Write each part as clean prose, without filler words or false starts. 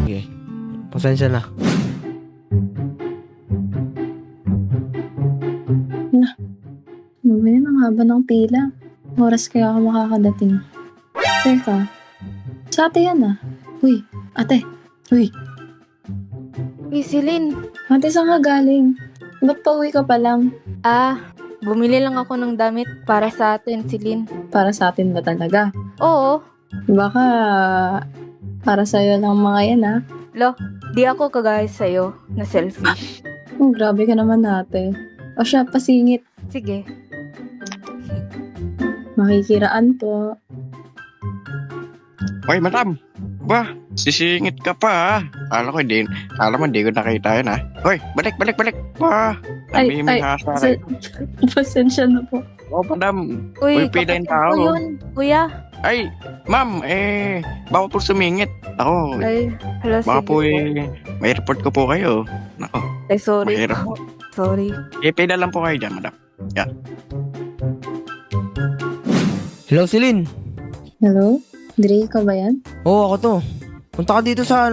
Okay. Pasensya na. Ngayon, ang haba ng pila. Oras kaya ako makakadating. Teka, sa ate yan ah. Uy, ate. Uy, Uy, Celine. ate saan ka galing? Ba't pauwi ka pa lang? Bumili lang ako ng damit para sa atin, Celine. Para sa atin ba talaga? Oo. Baka para sa'yo lang mga yan ah. Lo, di ako kagaya sa'yo na selfish. Oh, grabe ka naman ate. O siya, pasingit. Sige. Makikiraan po. Hoy, madam. Ba, sisingit ka pa, Alam mo hindi ko nakita yan, Hoy, balik. Ba, namimihasa rin. Pasensya na po. Oh, madam. Uy, pila yung kapatid tao. ko yun, kuya. Ay, ma'am, bawal po sumingit. Ako, Ay, hala, baka sige po may report ko po kayo. Nako, Ay, sorry mahirap. po. Sorry. Pila lang po kayo dyan, madam. Hello, Celine. Hello? Dre ka ba yan? Oo, ako to. Punta ka dito sa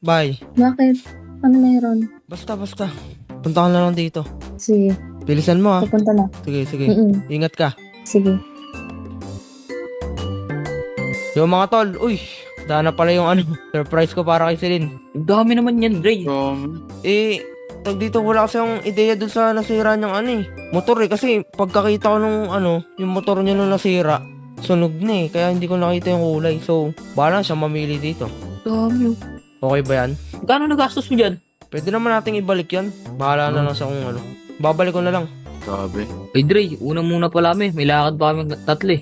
Bye. Bakit? Ano meron? Basta. Punta ka na lang dito. Sige, Bilisan mo pupunta na. Sige. Mm-mm. Ingat ka. Sige. Yung mga tol, uy. Daan na pala yung surprise ko para kay Celine. Ang dami naman yan, Dre. Tag dito wala kasi yung ideya dun sa nasira niyang motor kasi pagkakita ko nung yung motor niya nung nasira, sunog na Kaya hindi ko nakita yung kulay. So, bahala siya mamili dito. Dami. Okay ba yan? Gano'n nagastos mo dyan? Pwede naman nating ibalik yan. Bahala na lang siya kung Babalik ko na lang. Sabi. Ay, Dre, una muna pala may lakad pa kami tatlo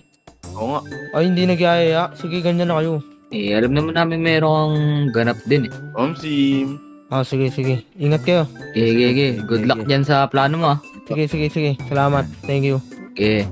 Oo nga. Ay, hindi nagyayaya. Sige, ganyan na kayo. alam naman namin meron kang ganap din Omsim. Sige. Ingat kayo. Sige. Good luck dyan sa plano mo Sige. Salamat. Thank you. Okay.